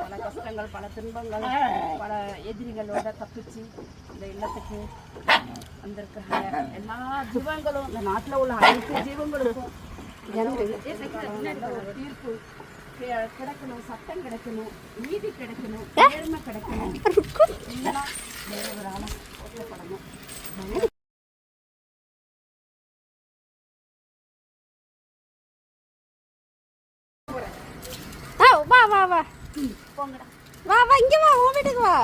பல கஷ்டங்கள், பல துன்பங்கள், பல எதிரிகளோட தப்பிச்சு இந்த இல்லத்துக்கு வந்திருக்கிற எல்லா ஜீவங்களும், இந்த நாட்டில் உள்ள அனைத்து ஜீவங்களுக்கும் தீர்ப்பு கிடைக்கணும், சட்டம் கிடைக்கணும், நீதி கிடைக்கணும், நேர்மை கிடைக்கணும், எல்லாம் வேறவரால ஒட்டப்படணும். வா வா வா வா வா இங்க வா, உன் வீட்டுக்கு வா.